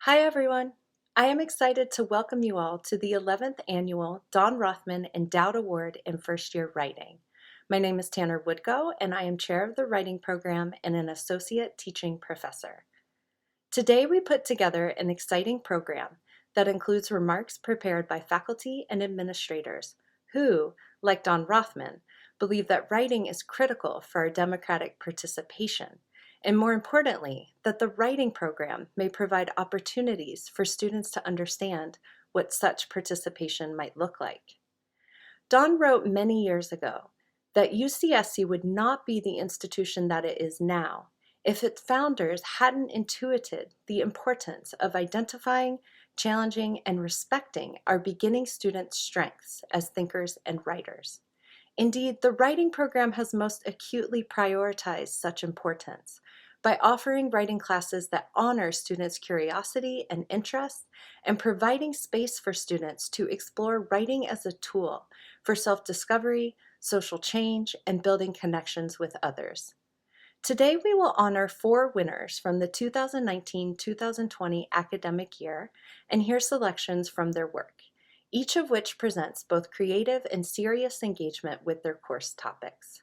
Hi, everyone. I am excited to welcome you all to the 11th annual Don Rothman Endowed Award in First Year Writing. My name is Tanner Woodgo, and I am chair of the writing program and an associate teaching professor. Today, we put together an exciting program that includes remarks prepared by faculty and administrators who, like Don Rothman, believe that writing is critical for our democratic participation, and more importantly, that the writing program may provide opportunities for students to understand what such participation might look like. Don wrote many years ago that UCSC would not be the institution that it is now if its founders hadn't intuited the importance of identifying, challenging, and respecting our beginning students' strengths as thinkers and writers. Indeed, the writing program has most acutely prioritized such importance by offering writing classes that honor students' curiosity and interests and providing space for students to explore writing as a tool for self-discovery, social change, and building connections with others. Today, we will honor 4 winners from the 2019-2020 academic year and hear selections from their work, each of which presents both creative and serious engagement with their course topics.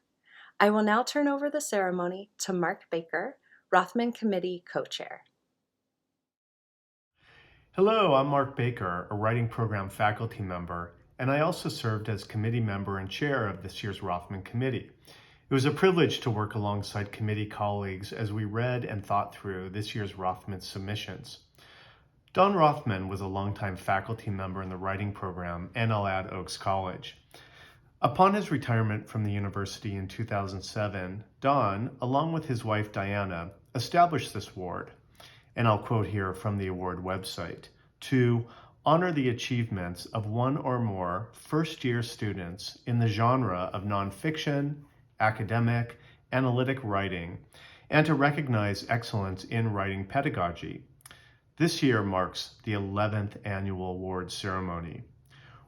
I will now turn over the ceremony to Mark Baker, Rothman Committee Co-Chair. Hello, I'm Mark Baker, a writing program faculty member, and I also served as committee member and chair of this year's Rothman Committee. It was a privilege to work alongside committee colleagues as we read and thought through this year's Rothman submissions. Don Rothman was a longtime faculty member in the writing program, and I'll add Oaks College. Upon his retirement from the university in 2007, Don, along with his wife Diana, established this award, and I'll quote here from the award website, to honor the achievements of one or more first-year students in the genre of nonfiction, academic, analytic writing, and to recognize excellence in writing pedagogy. This year marks the 11th annual award ceremony.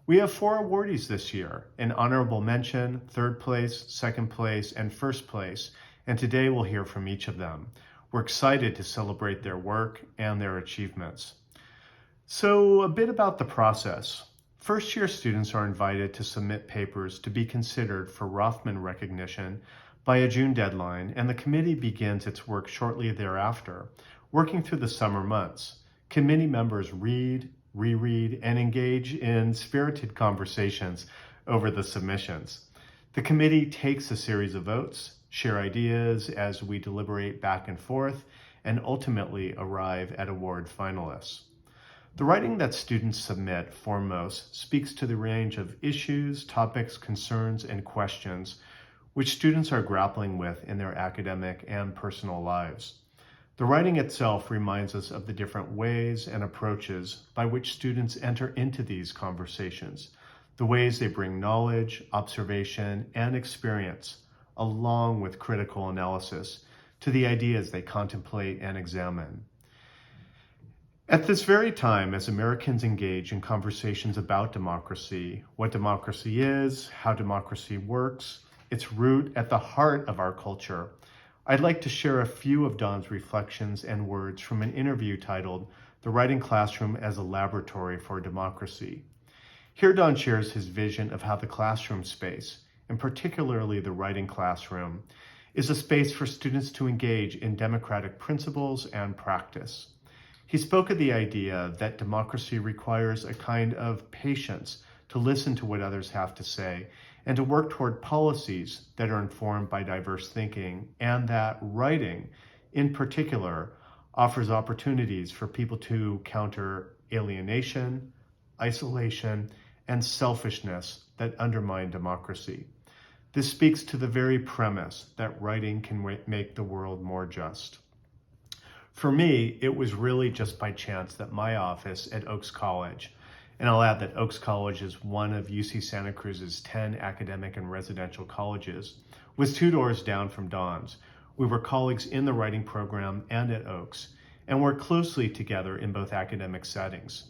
We have 4 awardees this year, an honorable mention, 3rd place, 2nd place, and 1st place, and today we'll hear from each of them. We're excited to celebrate their work and their achievements. So a bit about the process. First-year students are invited to submit papers to be considered for Rothman recognition by a June deadline, and the committee begins its work shortly thereafter, working through the summer months. Committee members read, reread, and engage in spirited conversations over the submissions. The committee takes a series of votes, share ideas as we deliberate back and forth, and ultimately arrive at award finalists. The writing that students submit foremost speaks to the range of issues, topics, concerns, and questions which students are grappling with in their academic and personal lives. The writing itself reminds us of the different ways and approaches by which students enter into these conversations, the ways they bring knowledge, observation, and experience, along with critical analysis, to the ideas they contemplate and examine. At this very time, as Americans engage in conversations about democracy, what democracy is, how democracy works, its root at the heart of our culture, I'd like to share a few of Don's reflections and words from an interview titled "The Writing Classroom as a Laboratory for Democracy." Here Don shares his vision of how the classroom space, and particularly the writing classroom, is a space for students to engage in democratic principles and practice. He spoke of the idea that democracy requires a kind of patience to listen to what others have to say and to work toward policies that are informed by diverse thinking, and that writing, in particular, offers opportunities for people to counter alienation, isolation, and selfishness that undermine democracy. This speaks to the very premise that writing can make the world more just. For me, it was really just by chance that my office at Oaks College, and I'll add that Oaks College is one of UC Santa Cruz's 10 academic and residential colleges, was 2 doors down from Don's. We were colleagues in the writing program and at Oaks, and worked closely together in both academic settings.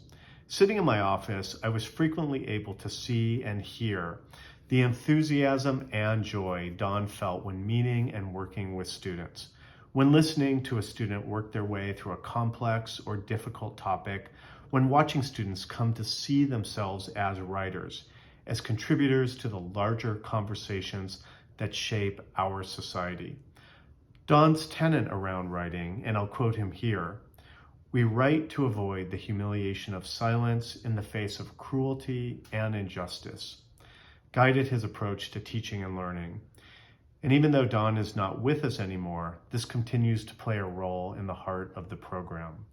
Sitting in my office, I was frequently able to see and hear the enthusiasm and joy Don felt when meeting and working with students. when listening to a student work their way through a complex or difficult topic, when watching students come to see themselves as writers, as contributors to the larger conversations that shape our society. Don's tenet around writing, and I'll quote him here, "We write to avoid the humiliation of silence in the face of cruelty and injustice," guided his approach to teaching and learning. And even though Don is not with us anymore, this continues to play a role in the heart of the program.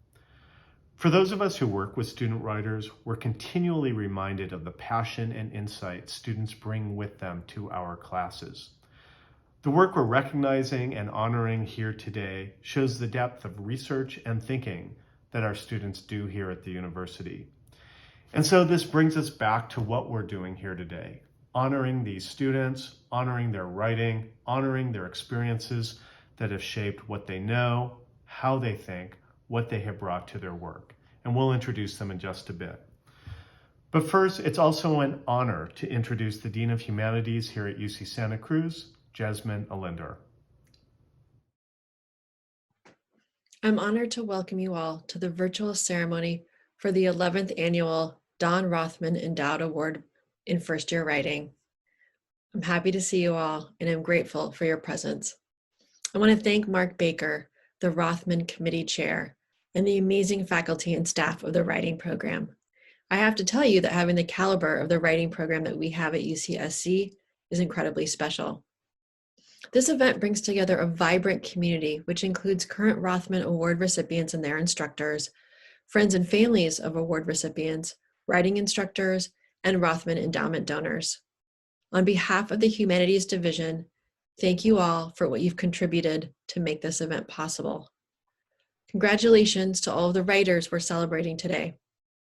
For those of us who work with student writers, we're continually reminded of the passion and insight students bring with them to our classes. The work we're recognizing and honoring here today shows the depth of research and thinking that our students do here at the university. And so this brings us back to what we're doing here today, honoring these students, honoring their writing, honoring their experiences that have shaped what they know, how they think, what they have brought to their work. And we'll introduce them in just a bit. But first, it's also an honor to introduce the Dean of Humanities here at UC Santa Cruz, Jasmine Alinder. I'm honored to welcome you all to the virtual ceremony for the 11th annual Don Rothman Endowed Award in First Year Writing. I'm happy to see you all, and I'm grateful for your presence. I want to thank Mark Baker, the Rothman Committee Chair, and the amazing faculty and staff of the writing program. I have to tell you that having the caliber of the writing program that we have at UCSC is incredibly special. This event brings together a vibrant community, which includes current Rothman Award recipients and their instructors, friends and families of award recipients, writing instructors, and Rothman Endowment donors. On behalf of the Humanities Division, thank you all for what you've contributed to make this event possible. Congratulations to all of the writers we're celebrating today,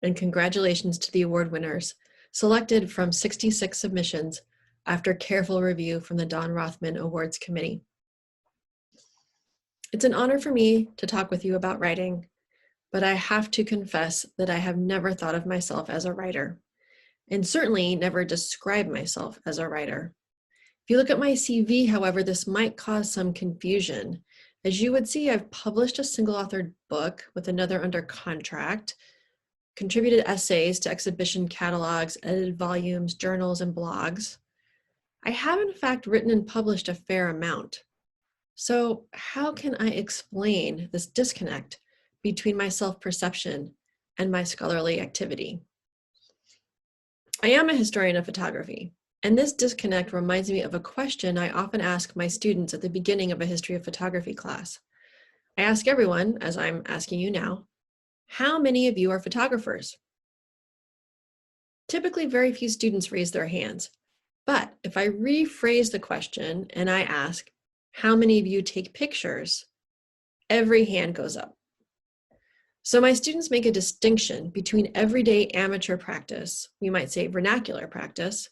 and congratulations to the award winners, selected from 66 submissions after careful review from the Don Rothman Awards Committee. It's an honor for me to talk with you about writing, but I have to confess that I have never thought of myself as a writer, and certainly never described myself as a writer. If you look at my CV, however, this might cause some confusion. As you would see, I've published a single-authored book with another under contract, contributed essays to exhibition catalogs, edited volumes, journals, and blogs. I have in fact written and published a fair amount. So how can I explain this disconnect between my self-perception and my scholarly activity? I am a historian of photography, and this disconnect reminds me of a question I often ask my students at the beginning of a history of photography class. I ask everyone, as I'm asking you now, how many of you are photographers? Typically, very few students raise their hands. But if I rephrase the question and I ask, how many of you take pictures? Every hand goes up. So my students make a distinction between everyday amateur practice, we might say vernacular practice,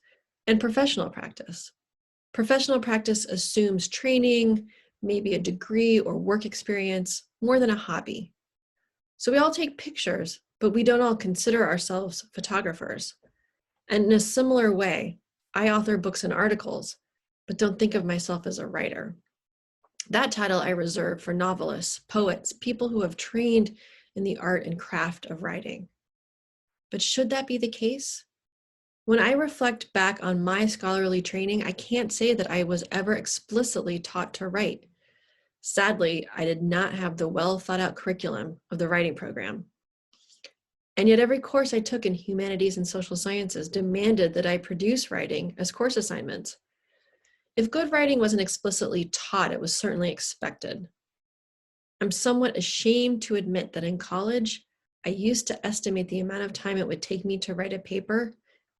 and professional practice. Professional practice assumes training, maybe a degree or work experience, more than a hobby. So we all take pictures, but we don't all consider ourselves photographers. And in a similar way, I author books and articles, but don't think of myself as a writer. That title I reserve for novelists, poets, people who have trained in the art and craft of writing. But should that be the case? When I reflect back on my scholarly training, I can't say that I was ever explicitly taught to write. Sadly, I did not have the well thought out curriculum of the writing program. And yet every course I took in humanities and social sciences demanded that I produce writing as course assignments. If good writing wasn't explicitly taught, it was certainly expected. I'm somewhat ashamed to admit that in college, I used to estimate the amount of time it would take me to write a paper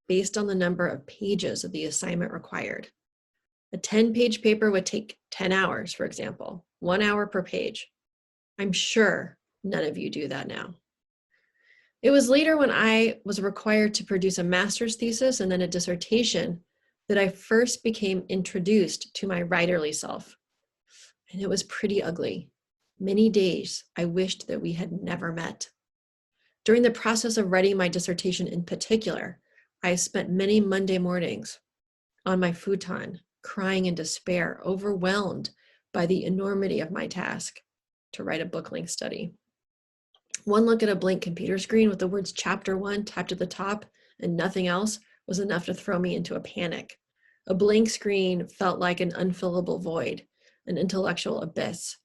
based on the number of pages of the assignment required. A 10-page paper would take 10 hours, for example, 1 hour per page. I'm sure none of you do that now. It was later when I was required to produce a master's thesis and then a dissertation that I first became introduced to my writerly self. And it was pretty ugly. Many days I wished that we had never met. During the process of writing my dissertation in particular, I spent many Monday mornings on my futon, crying in despair, overwhelmed by the enormity of my task to write a book-length study. One look at a blank computer screen with the words Chapter 1 tapped at the top and nothing else was enough to throw me into a panic. A blank screen felt like an unfillable void, an intellectual abyss.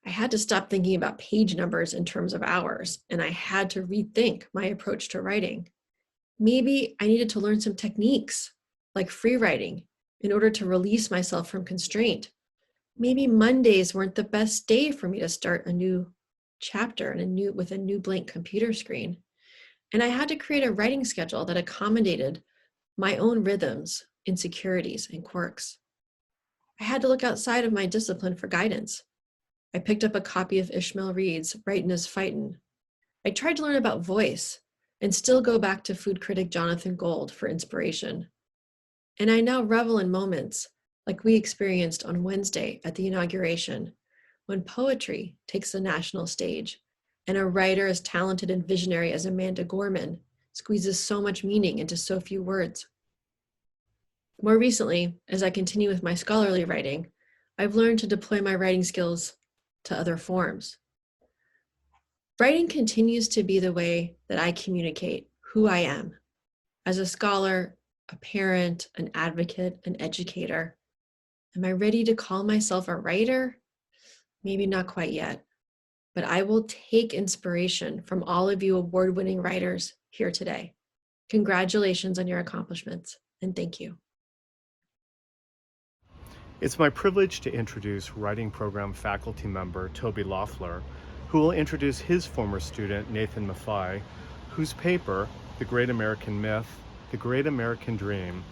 I had to stop thinking about page numbers in terms of hours, and I had to rethink my approach to writing. Maybe I needed to learn some techniques, like free writing, in order to release myself from constraint. Maybe Mondays weren't the best day for me to start a new chapter and with a new blank computer screen. And I had to create a writing schedule that accommodated my own rhythms, insecurities, and quirks. I had to look outside of my discipline for guidance. I picked up a copy of Ishmael Reed's Writin' is Fightin'. I tried to learn about voice and still go back to food critic Jonathan Gold for inspiration. And I now revel in moments like we experienced on Wednesday at the inauguration, when poetry takes the national stage and a writer as talented and visionary as Amanda Gorman squeezes so much meaning into so few words. More recently, as I continue with my scholarly writing, I've learned to deploy my writing skills to other forms. Writing continues to be the way that I communicate who I am as a scholar, a parent, an advocate, an educator. Am I ready to call myself a writer? Maybe not quite yet, but I will take inspiration from all of you award-winning writers here today. Congratulations on your accomplishments, and thank you. It's my privilege to introduce writing program faculty member Toby Loeffler, who will introduce his former student Nathan Maffei, whose paper, The Great American Myth, The Great American Dream,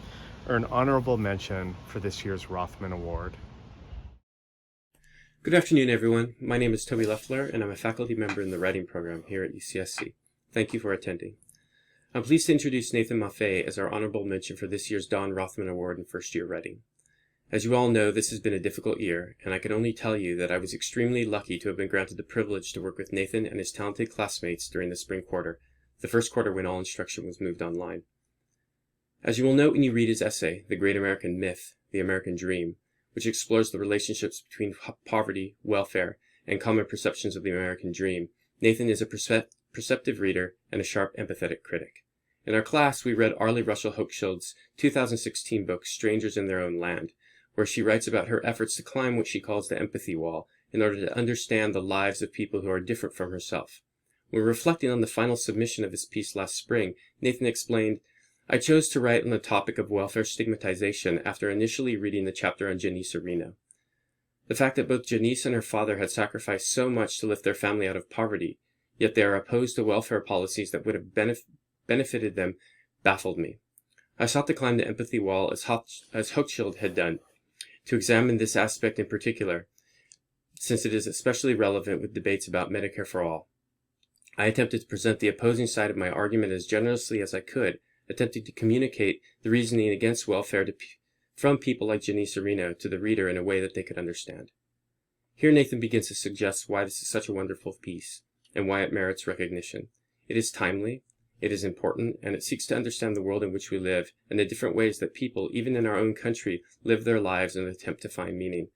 earned honorable mention for this year's Rothman Award. Good afternoon, everyone. My name is Toby Loeffler, and I'm a faculty member in the writing program here at UCSC. Thank you for attending. I'm pleased to introduce Nathan Maffei as our honorable mention for this year's Don Rothman Award in first-year writing. As you all know, this has been a difficult year, and I can only tell you that I was extremely lucky to have been granted the privilege to work with Nathan and his talented classmates during the spring quarter, the first quarter when all instruction was moved online. As you will note when you read his essay, The Great American Myth, The American Dream, which explores the relationships between poverty, welfare, and common perceptions of the American dream, Nathan is a perceptive reader and a sharp, empathetic critic. In our class, we read Arlie Russell Hochschild's 2016 book, Strangers in Their Own Land, where she writes about her efforts to climb what she calls the empathy wall in order to understand the lives of people who are different from herself. When reflecting on the final submission of his piece last spring, Nathan explained, I chose to write on the topic of welfare stigmatization after initially reading the chapter on Janice Areno. The fact that both Janice and her father had sacrificed so much to lift their family out of poverty, yet they are opposed to welfare policies that would have benefited them, baffled me. I sought to climb the empathy wall as Hochschild had done, to examine this aspect in particular, since it is especially relevant with debates about Medicare for all. I attempted to present the opposing side of my argument as generously as I could, attempting to communicate the reasoning against welfare from people like Janice Areno to the reader in a way that they could understand. Here Nathan begins to suggest why this is such a wonderful piece, and why it merits recognition. It is timely, it is important, and it seeks to understand the world in which we live and the different ways that people, even in our own country, live their lives in an attempt to find meaning.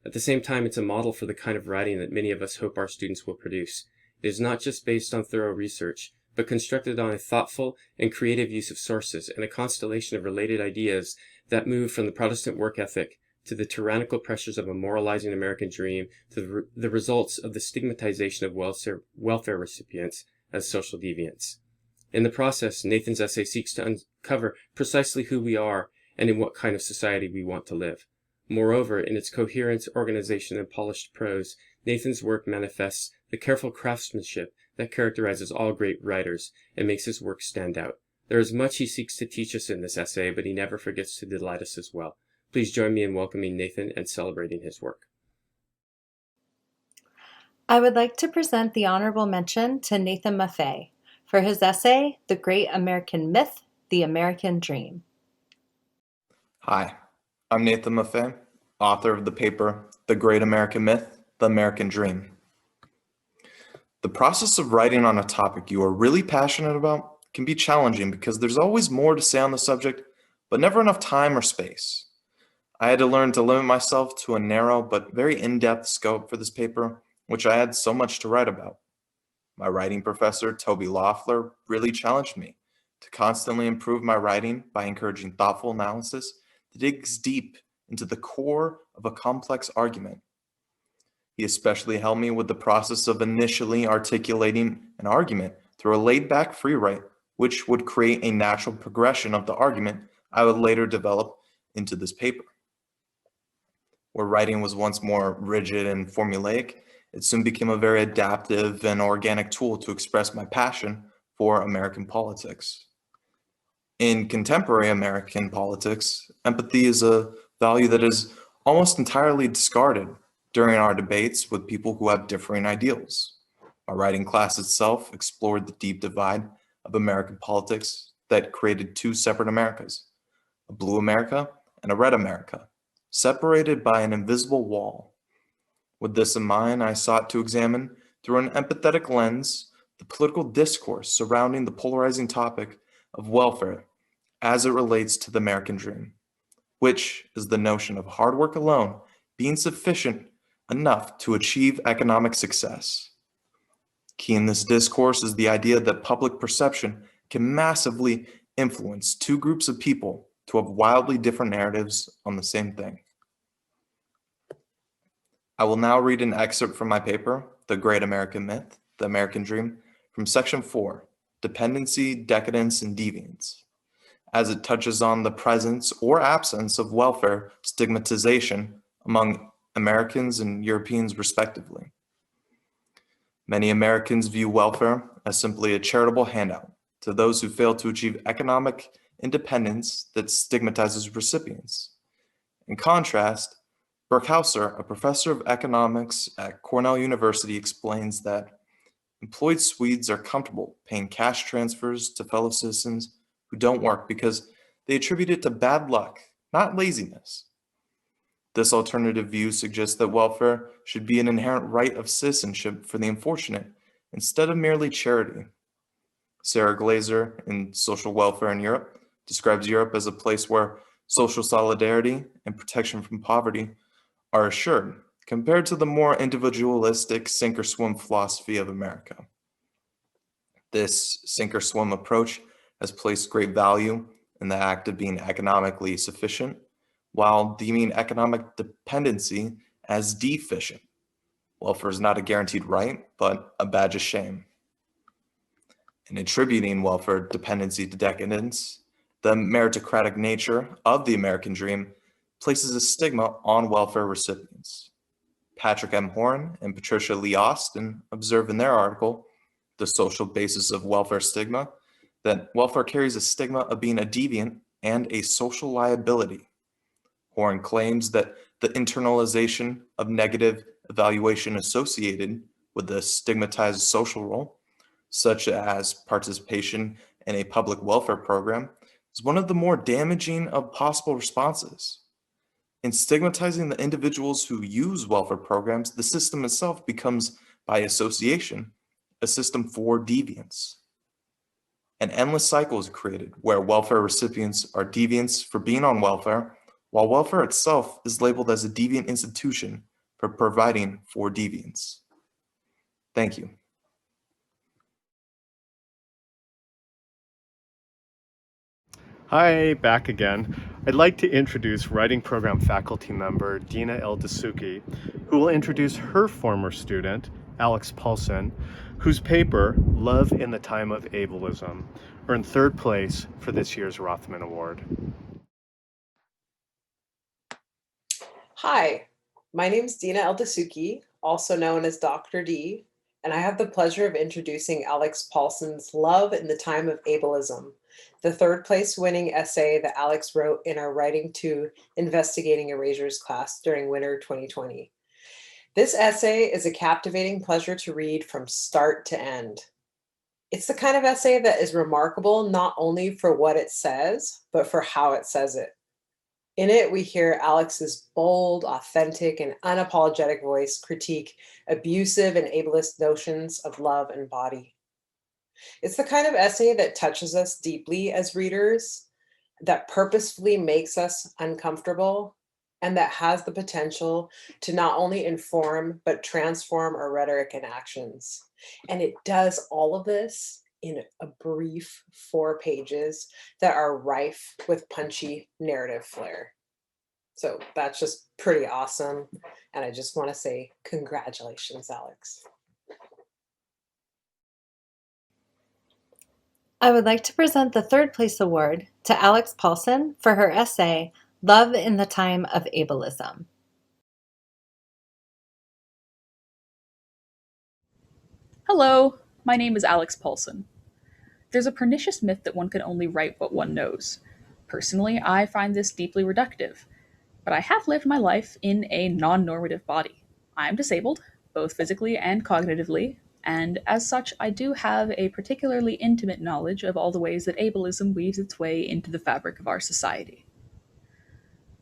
At the same time, it's a model for the kind of writing that many of us hope our students will produce. It is not just based on thorough research, but constructed on a thoughtful and creative use of sources and a constellation of related ideas that move from the Protestant work ethic to the tyrannical pressures of a moralizing American dream to the results of the stigmatization of welfare recipients as social deviants. In the process, Nathan's essay seeks to uncover precisely who we are and in what kind of society we want to live. Moreover, in its coherence, organization, and polished prose, Nathan's work manifests the careful craftsmanship that characterizes all great writers and makes his work stand out. There is much he seeks to teach us in this essay, but he never forgets to delight us as well. Please join me in welcoming Nathan and celebrating his work. I would like to present the honorable mention to Nathan Maffei for his essay, The Great American Myth, The American Dream. Hi, I'm Nathan Maffei, author of the paper, The Great American Myth, The American Dream. The process of writing on a topic you are really passionate about can be challenging because there's always more to say on the subject, but never enough time or space. I had to learn to limit myself to a narrow but very in-depth scope for this paper, which I had so much to write about. My writing professor, Toby Loeffler, really challenged me to constantly improve my writing by encouraging thoughtful analysis that digs deep into the core of a complex argument. He especially helped me with the process of initially articulating an argument through a laid-back free write, which would create a natural progression of the argument I would later develop into this paper. Where writing was once more rigid and formulaic, it soon became a very adaptive and organic tool to express my passion for American politics. In contemporary American politics, empathy is a value that is almost entirely discarded during our debates with people who have differing ideals. My writing class itself explored the deep divide of American politics that created two separate Americas, a blue America and a red America, separated by an invisible wall. With this in mind, I sought to examine, through an empathetic lens, the political discourse surrounding the polarizing topic of welfare as it relates to the American dream, which is the notion of hard work alone being sufficient enough to achieve economic success. Key in this discourse is the idea that public perception can massively influence two groups of people to have wildly different narratives on the same thing. I will now read an excerpt from my paper, The Great American Myth, The American Dream, from Section 4, Dependency, Decadence, and Deviance, as it touches on the presence or absence of welfare stigmatization among Americans and Europeans respectively. Many Americans view welfare as simply a charitable handout to those who fail to achieve economic independence that stigmatizes recipients. In contrast, Burkhauser, a professor of economics at Cornell University, explains that employed Swedes are comfortable paying cash transfers to fellow citizens who don't work because they attribute it to bad luck, not laziness. This alternative view suggests that welfare should be an inherent right of citizenship for the unfortunate instead of merely charity. Sarah Glazer, in Social Welfare in Europe, describes Europe as a place where social solidarity and protection from poverty are assured, compared to the more individualistic sink or swim philosophy of America. This sink or swim approach has placed great value in the act of being economically sufficient, while deeming economic dependency as deficient. Welfare is not a guaranteed right, but a badge of shame. In attributing welfare dependency to decadence, the meritocratic nature of the American dream places a stigma on welfare recipients. Patrick M. Horan and Patricia Lee Austin observe in their article, The Social Basis of Welfare Stigma, that welfare carries a stigma of being a deviant and a social liability. Horan claims that the internalization of negative evaluation associated with the stigmatized social role, such as participation in a public welfare program, is one of the more damaging of possible responses. In stigmatizing the individuals who use welfare programs, the system itself becomes, by association, a system for deviance. An endless cycle is created where welfare recipients are deviants for being on welfare, while welfare itself is labeled as a deviant institution for providing for deviance. Thank you. Hi, back again. I'd like to introduce writing program faculty member Dina Eldasuki, who will introduce her former student, Alex Paulson, whose paper, Love in the Time of Ableism, earned third place for this year's Rothman Award. Hi, my name is Dina Eldasuki, also known as Dr. D, and I have the pleasure of introducing Alex Paulson's Love in the Time of Ableism, the third place winning essay that Alex wrote in our Writing to Investigating Erasures class during winter 2020. This essay is a captivating pleasure to read from start to end. It's the kind of essay that is remarkable not only for what it says, but for how it says it. In it, we hear Alex's bold, authentic, and unapologetic voice critique abusive and ableist notions of love and body. It's the kind of essay that touches us deeply as readers, that purposefully makes us uncomfortable, and that has the potential to not only inform, but transform our rhetoric and actions. And it does all of this in a brief 4 pages that are rife with punchy narrative flair. So that's just pretty awesome. And I just want to say congratulations, Alex. I would like to present the third place award to Alex Paulson for her essay, Love in the Time of Ableism. Hello, my name is Alex Paulson. There's a pernicious myth that one can only write what one knows. Personally, I find this deeply reductive, but I have lived my life in a non normative body. I am disabled, both physically and cognitively, and as such, I do have a particularly intimate knowledge of all the ways that ableism weaves its way into the fabric of our society.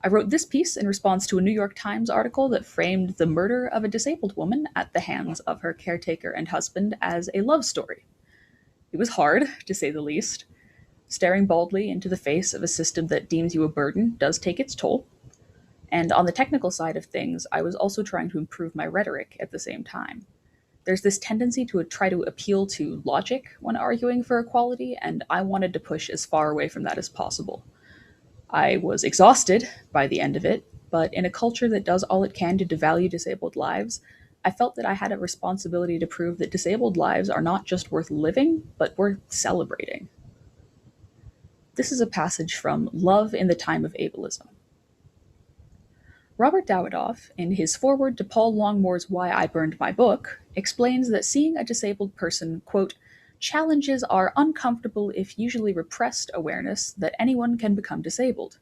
I wrote this piece in response to a New York Times article that framed the murder of a disabled woman at the hands of her caretaker and husband as a love story. It was hard, to say the least. Staring baldly into the face of a system that deems you a burden does take its toll. And on the technical side of things, I was also trying to improve my rhetoric at the same time. There's this tendency to try to appeal to logic when arguing for equality, and I wanted to push as far away from that as possible. I was exhausted by the end of it, but in a culture that does all it can to devalue disabled lives, I felt that I had a responsibility to prove that disabled lives are not just worth living, but worth celebrating. This is a passage from Love in the Time of Ableism. Robert Dawidoff, in his foreword to Paul Longmore's Why I Burned My Book, explains that seeing a disabled person, quote, challenges our uncomfortable, if usually repressed, awareness that anyone can become disabled.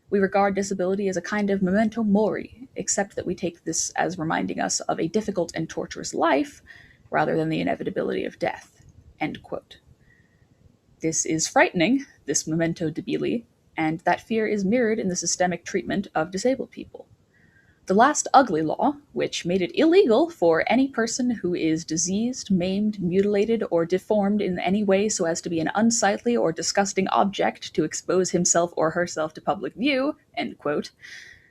We regard disability as a kind of memento mori, except that we take this as reminding us of a difficult and torturous life, rather than the inevitability of death. End quote. This is frightening, this memento mobili, and that fear is mirrored in the systemic treatment of disabled people. The last ugly law, which made it illegal for any person who is diseased, maimed, mutilated, or deformed in any way so as to be an unsightly or disgusting object to expose himself or herself to public view, end quote,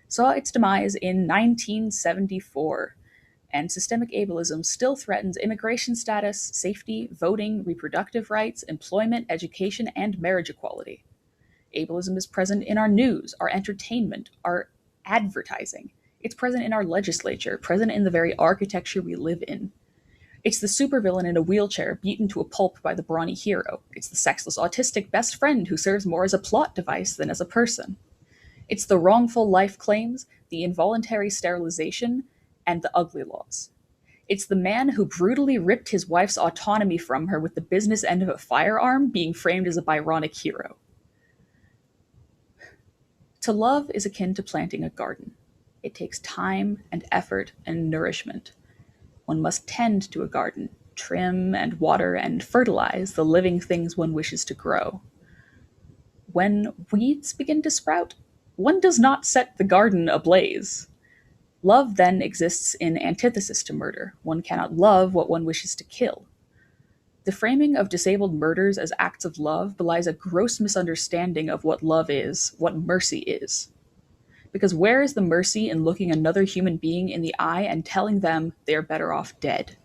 saw its demise in 1974, and systemic ableism still threatens immigration status, safety, voting, reproductive rights, employment, education, and marriage equality. Ableism is present in our news, our entertainment, our advertising. It's present in our legislature, present in the very architecture we live in. It's the supervillain in a wheelchair beaten to a pulp by the brawny hero. It's the sexless autistic best friend who serves more as a plot device than as a person. It's the wrongful life claims, the involuntary sterilization, and the ugly laws. It's the man who brutally ripped his wife's autonomy from her with the business end of a firearm being framed as a Byronic hero. To love is akin to planting a garden. It takes time and effort and nourishment. One must tend to a garden, trim and water and fertilize the living things one wishes to grow. When weeds begin to sprout, one does not set the garden ablaze. Love then exists in antithesis to murder. One cannot love what one wishes to kill. The framing of disabled murders as acts of love belies a gross misunderstanding of what love is, what mercy is. Because where is the mercy in looking another human being in the eye and telling them they are better off dead?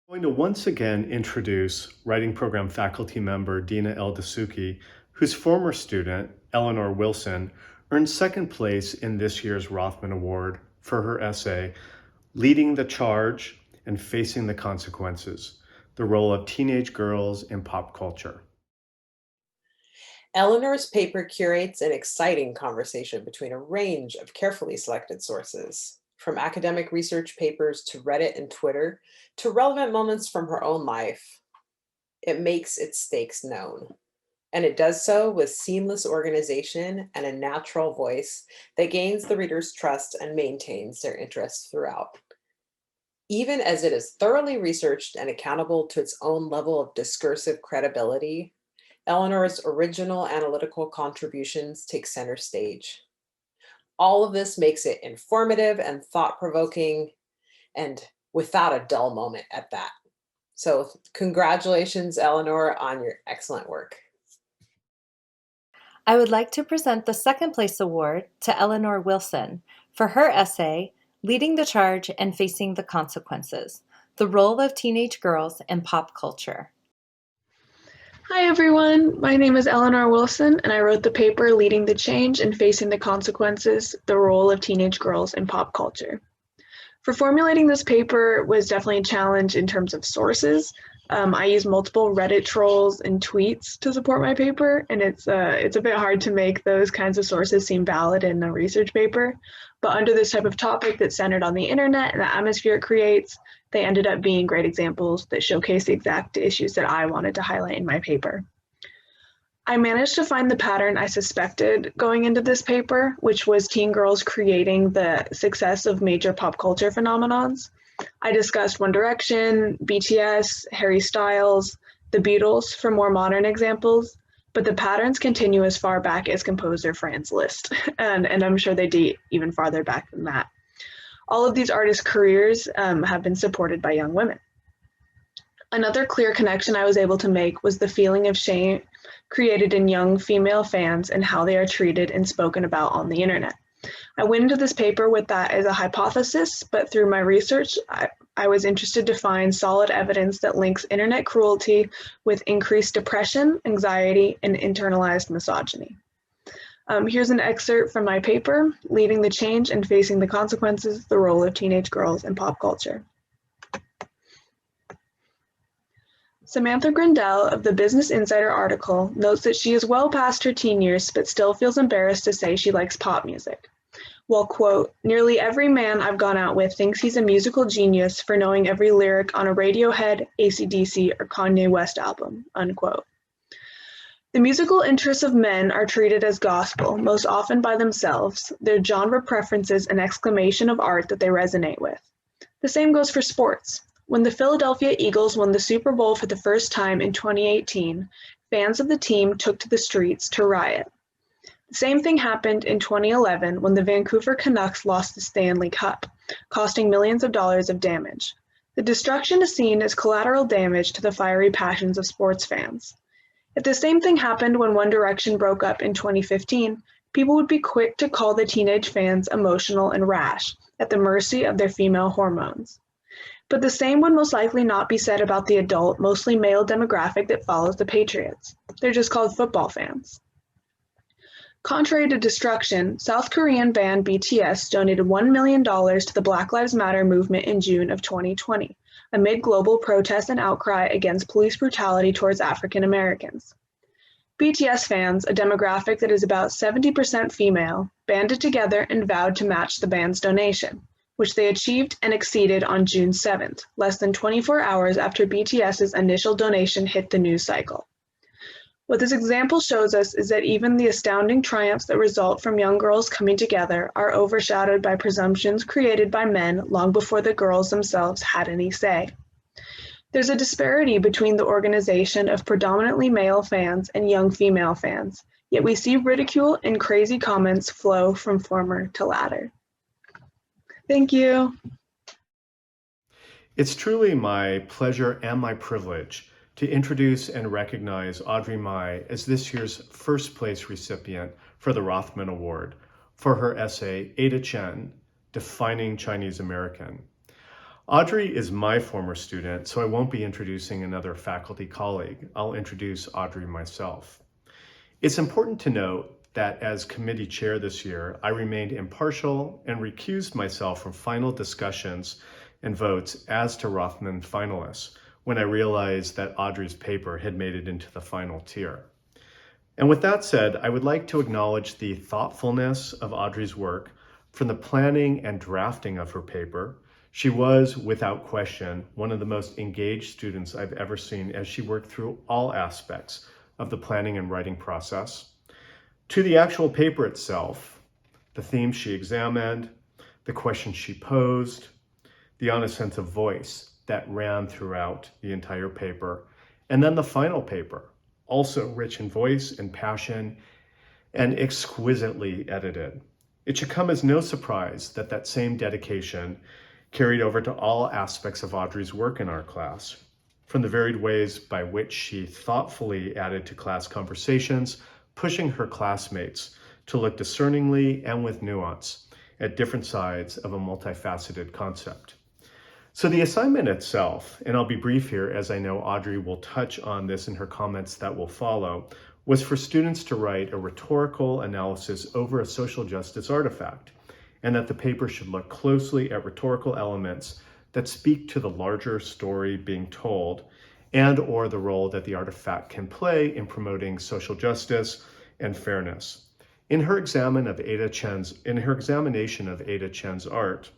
I'm going to once again introduce writing program faculty member Dina Eldasuki, whose former student, Eleanor Wilson, earned second place in this year's Rothman Award for her essay, Leading the Charge and Facing the Consequences, the Role of Teenage Girls in Pop Culture. Eleanor's paper curates an exciting conversation between a range of carefully selected sources, from academic research papers to Reddit and Twitter, to relevant moments from her own life. It makes its stakes known, and it does so with seamless organization and a natural voice that gains the reader's trust and maintains their interest throughout. Even as it is thoroughly researched and accountable to its own level of discursive credibility, Eleanor's original analytical contributions take center stage. All of this makes it informative and thought-provoking, and without a dull moment at that. So congratulations, Eleanor, on your excellent work. I would like to present the second place award to Eleanor Wilson for her essay, Leading the Charge and Facing the Consequences, The Role of Teenage Girls in Pop Culture. Hi everyone, my name is Eleanor Wilson and I wrote the paper Leading the Change and Facing the Consequences, The Role of Teenage Girls in Pop Culture. For formulating this paper was definitely a challenge in terms of sources. I used multiple Reddit trolls and tweets to support my paper, and it's a bit hard to make those kinds of sources seem valid in a research paper. But under this type of topic that's centered on the internet and the atmosphere it creates, they ended up being great examples that showcase the exact issues that I wanted to highlight in my paper. I managed to find the pattern I suspected going into this paper, which was teen girls creating the success of major pop culture phenomenons. I discussed One Direction, BTS, Harry Styles, the Beatles for more modern examples, but the patterns continue as far back as composer Franz Liszt, and I'm sure they date even farther back than that. All of these artists' careers have been supported by young women. Another clear connection I was able to make was the feeling of shame created in young female fans and how they are treated and spoken about on the internet. I went into this paper with that as a hypothesis, but through my research, I was interested to find solid evidence that links internet cruelty with increased depression, anxiety, and internalized misogyny. Here's an excerpt from my paper, Leading the Change and Facing the Consequences, The Role of Teenage Girls in Pop Culture. Samantha Grindell of the Business Insider article notes that she is well past her teen years but still feels embarrassed to say she likes pop music. While, quote, nearly every man I've gone out with thinks he's a musical genius for knowing every lyric on a Radiohead, AC/DC, or Kanye West album, unquote. The musical interests of men are treated as gospel, most often by themselves, their genre preferences an exclamation of art that they resonate with. The same goes for sports. When the Philadelphia Eagles won the Super Bowl for the first time in 2018, fans of the team took to the streets to riot. The same thing happened in 2011 when the Vancouver Canucks lost the Stanley Cup, costing millions of dollars of damage. The destruction is seen as collateral damage to the fiery passions of sports fans. If the same thing happened when One Direction broke up in 2015, people would be quick to call the teenage fans emotional and rash, at the mercy of their female hormones. But the same would most likely not be said about the adult, mostly male demographic that follows the Patriots. They're just called football fans. Contrary to destruction, South Korean band BTS donated $1 million to the Black Lives Matter movement in June of 2020, amid global protest and outcry against police brutality towards African Americans. BTS fans, a demographic that is about 70% female, banded together and vowed to match the band's donation, which they achieved and exceeded on June 7th, less than 24 hours after BTS's initial donation hit the news cycle. What this example shows us is that even the astounding triumphs that result from young girls coming together are overshadowed by presumptions created by men long before the girls themselves had any say. There's a disparity between the organization of predominantly male fans and young female fans, yet we see ridicule and crazy comments flow from former to latter. Thank you. It's truly my pleasure and my privilege to introduce and recognize Audrey Mai as this year's first place recipient for the Rothman Award for her essay, Ada Chen, Defining Chinese American. Audrey is my former student, so I won't be introducing another faculty colleague. I'll introduce Audrey myself. It's important to note that as committee chair this year, I remained impartial and recused myself from final discussions and votes as to Rothman finalists when I realized that Audrey's paper had made it into the final tier. And with that said, I would like to acknowledge the thoughtfulness of Audrey's work from the planning and drafting of her paper. She was, without question, one of the most engaged students I've ever seen as she worked through all aspects of the planning and writing process. To the actual paper itself, the themes she examined, the questions she posed, the honest sense of voice that ran throughout the entire paper, and then the final paper, also rich in voice and passion and exquisitely edited. It should come as no surprise that that same dedication carried over to all aspects of Audrey's work in our class, from the varied ways by which she thoughtfully added to class conversations pushing her classmates to look discerningly and with nuance at different sides of a multifaceted concept. So the assignment itself, and I'll be brief here as I know Audrey will touch on this in her comments that will follow, was for students to write a rhetorical analysis over a social justice artifact, and that the paper should look closely at rhetorical elements that speak to the larger story being told and or the role that the artifact can play in promoting social justice and fairness. In her examination of Ada Chen's art,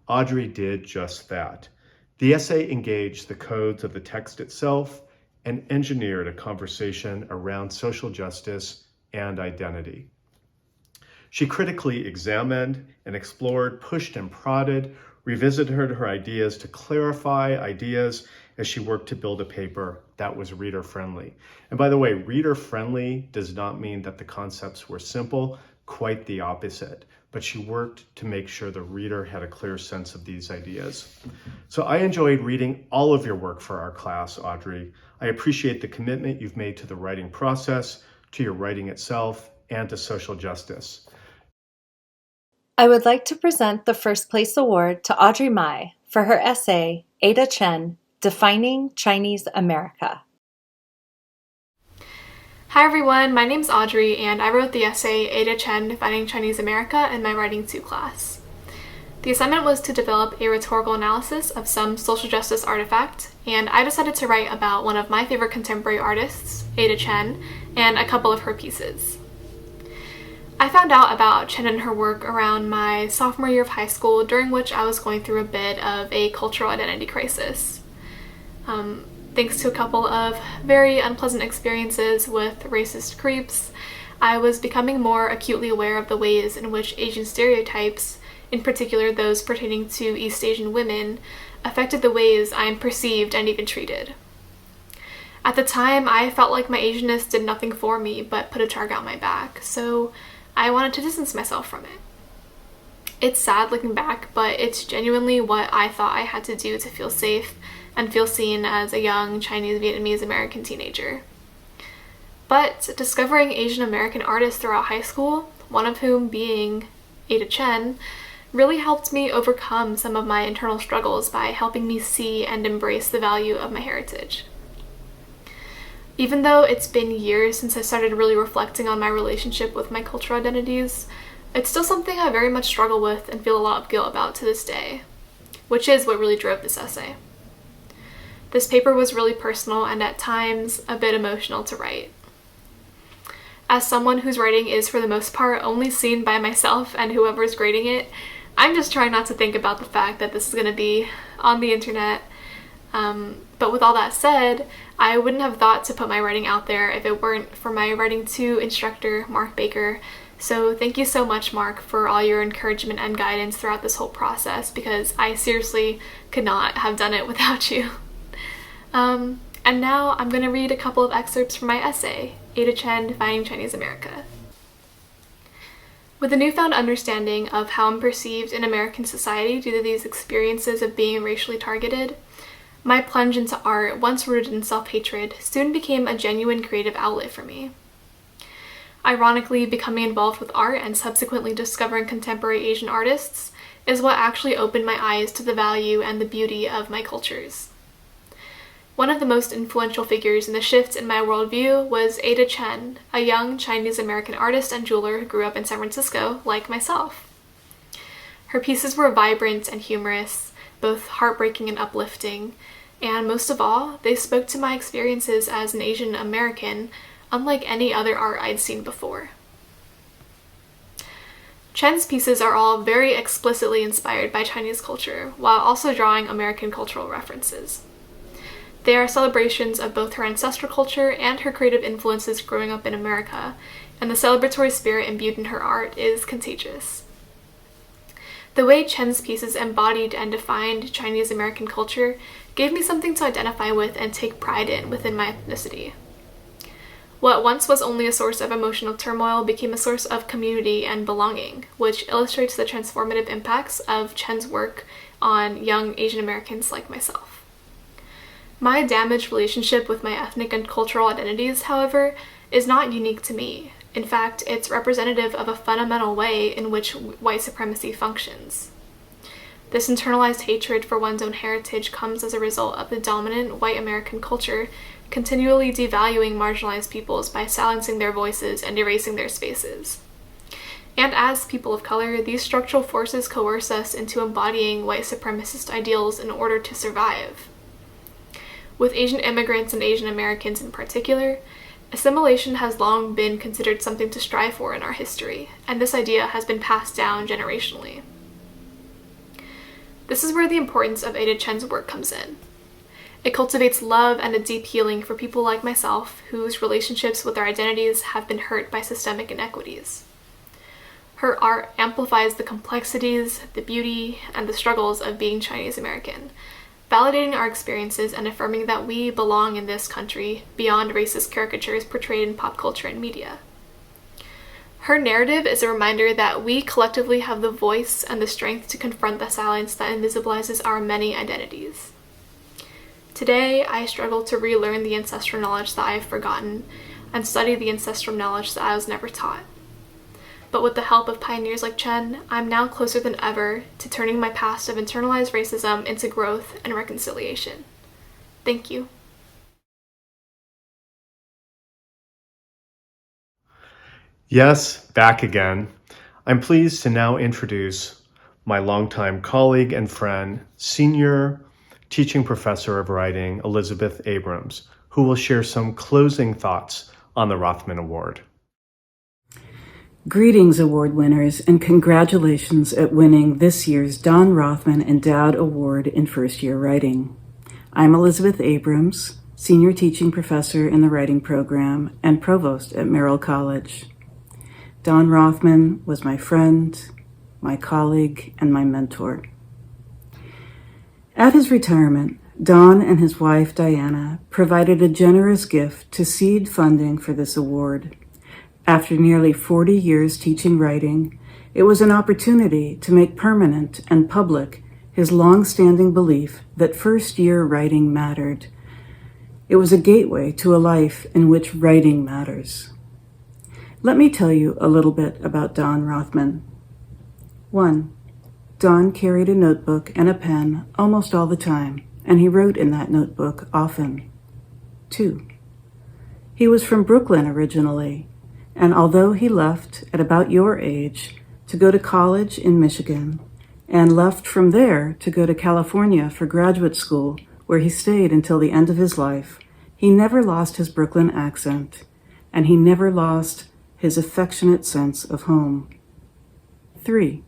Audrey did just that. The essay engaged the codes of the text itself and engineered a conversation around social justice and identity. She critically examined and explored, pushed and prodded, revisited her ideas to clarify ideas as she worked to build a paper that was reader-friendly. And by the way, reader-friendly does not mean that the concepts were simple, quite the opposite. But she worked to make sure the reader had a clear sense of these ideas. So I enjoyed reading all of your work for our class, Audrey. I appreciate the commitment you've made to the writing process, to your writing itself, and to social justice. I would like to present the First Place Award to Audrey Mai for her essay, Ada Chen, Defining Chinese America. Hi everyone, my name's Audrey and I wrote the essay Ada Chen Defining Chinese America in my Writing 2 class. The assignment was to develop a rhetorical analysis of some social justice artifact, and I decided to write about one of my favorite contemporary artists, Ada Chen, and a couple of her pieces. I found out about Chen and her work around my sophomore year of high school, during which I was going through a bit of a cultural identity crisis. Thanks to a couple of very unpleasant experiences with racist creeps, I was becoming more acutely aware of the ways in which Asian stereotypes, in particular those pertaining to East Asian women, affected the ways I am perceived and even treated. At the time, I felt like my Asianness did nothing for me but put a target on my back, so I wanted to distance myself from it. It's sad looking back, but it's genuinely what I thought I had to do to feel safe and feel seen as a young Chinese Vietnamese American teenager. But discovering Asian American artists throughout high school, one of whom being Ada Chen, really helped me overcome some of my internal struggles by helping me see and embrace the value of my heritage. Even though it's been years since I started really reflecting on my relationship with my cultural identities, it's still something I very much struggle with and feel a lot of guilt about to this day, which is what really drove this essay. This paper was really personal and at times a bit emotional to write. As someone whose writing is for the most part only seen by myself and whoever's grading it, I'm just trying not to think about the fact that this is going to be on the internet. But with all that said, I wouldn't have thought to put my writing out there if it weren't for my Writing 2 instructor, Mark Baker. So thank you so much, Mark, for all your encouragement and guidance throughout this whole process, because I seriously could not have done it without you. And now I'm going to read a couple of excerpts from my essay, Ada Chen Defining Chinese America. With a newfound understanding of how I'm perceived in American society due to these experiences of being racially targeted, my plunge into art, once rooted in self-hatred, soon became a genuine creative outlet for me. Ironically, becoming involved with art and subsequently discovering contemporary Asian artists is what actually opened my eyes to the value and the beauty of my cultures. One of the most influential figures in the shift in my worldview was Ada Chen, a young Chinese-American artist and jeweler who grew up in San Francisco, like myself. Her pieces were vibrant and humorous, both heartbreaking and uplifting, and most of all, they spoke to my experiences as an Asian American, unlike any other art I'd seen before. Chen's pieces are all very explicitly inspired by Chinese culture, while also drawing American cultural references. They are celebrations of both her ancestral culture and her creative influences growing up in America, and the celebratory spirit imbued in her art is contagious. The way Chen's pieces embodied and defined Chinese American culture gave me something to identify with and take pride in within my ethnicity. What once was only a source of emotional turmoil became a source of community and belonging, which illustrates the transformative impacts of Chen's work on young Asian Americans like myself. My damaged relationship with my ethnic and cultural identities, however, is not unique to me. In fact, it's representative of a fundamental way in which white supremacy functions. This internalized hatred for one's own heritage comes as a result of the dominant white American culture continually devaluing marginalized peoples by silencing their voices and erasing their spaces. And as people of color, these structural forces coerce us into embodying white supremacist ideals in order to survive. With Asian immigrants and Asian Americans in particular, assimilation has long been considered something to strive for in our history, and this idea has been passed down generationally. This is where the importance of Ada Chen's work comes in. It cultivates love and a deep healing for people like myself whose relationships with their identities have been hurt by systemic inequities. Her art amplifies the complexities, the beauty, and the struggles of being Chinese American, validating our experiences and affirming that we belong in this country beyond racist caricatures portrayed in pop culture and media. Her narrative is a reminder that we collectively have the voice and the strength to confront the silence that invisibilizes our many identities. Today, I struggle to relearn the ancestral knowledge that I have forgotten and study the ancestral knowledge that I was never taught. But with the help of pioneers like Chen, I'm now closer than ever to turning my past of internalized racism into growth and reconciliation. Thank you. Yes, back again. I'm pleased to now introduce my longtime colleague and friend, Senior Teaching Professor of Writing, Elizabeth Abrams, who will share some closing thoughts on the Rothman Award. Greetings, award winners, and congratulations at winning this year's Don Rothman Endowed Award in First Year Writing. I'm Elizabeth Abrams, Senior Teaching Professor in the Writing Program and Provost at Merrill College. Don Rothman was my friend, my colleague, and my mentor. At his retirement, Don and his wife, Diana, provided a generous gift to seed funding for this award. After nearly 40 years teaching writing, it was an opportunity to make permanent and public his long-standing belief that first-year writing mattered. It was a gateway to a life in which writing matters. Let me tell you a little bit about Don Rothman. 1. Don carried a notebook and a pen almost all the time, and he wrote in that notebook often. 2. He was from Brooklyn originally, and although he left at about your age to go to college in Michigan, and left from there to go to California for graduate school, where he stayed until the end of his life, he never lost his Brooklyn accent, and he never lost his affectionate sense of home. 3.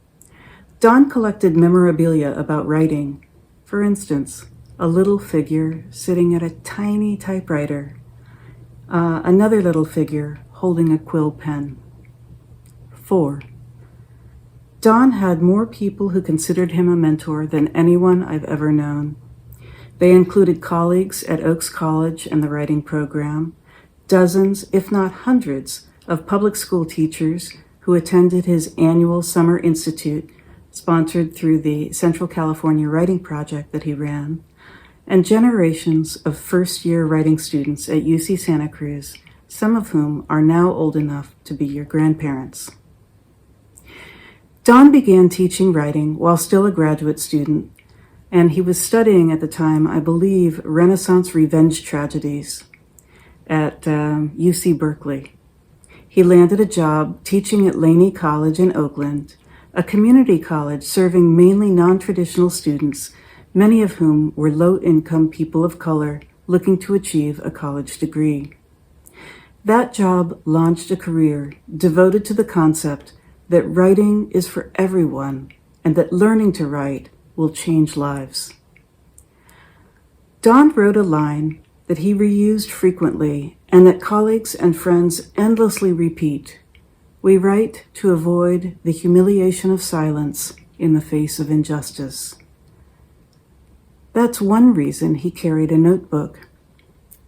Don collected memorabilia about writing. For instance, a little figure sitting at a tiny typewriter, another little figure holding a quill pen. 4. Don had more people who considered him a mentor than anyone I've ever known. They included colleagues at Oaks College and the Writing Program, dozens, if not hundreds, of public school teachers who attended his annual Summer Institute, sponsored through the Central California Writing Project that he ran, and generations of first-year writing students at UC Santa Cruz, some of whom are now old enough to be your grandparents. Don began teaching writing while still a graduate student, and he was studying at the time, I believe, Renaissance revenge tragedies at UC Berkeley. He landed a job teaching at Laney College in Oakland, a community college serving mainly non-traditional students, many of whom were low-income people of color looking to achieve a college degree. That job launched a career devoted to the concept that writing is for everyone and that learning to write will change lives. Don wrote a line that he reused frequently and that colleagues and friends endlessly repeat. We write to avoid the humiliation of silence in the face of injustice. That's one reason he carried a notebook,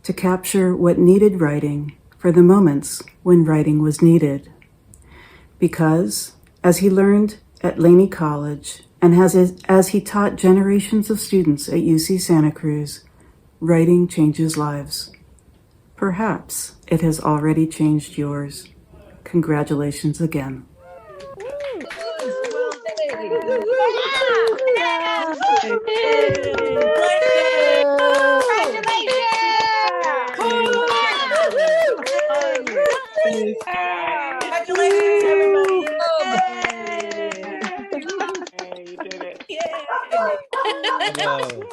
to capture what needed writing for the moments when writing was needed. Because, as he learned at Laney College and as he taught generations of students at UC Santa Cruz, writing changes lives. Perhaps it has already changed yours. Congratulations again. Congratulations, everybody. Hey, you did it. Yay. Whoa.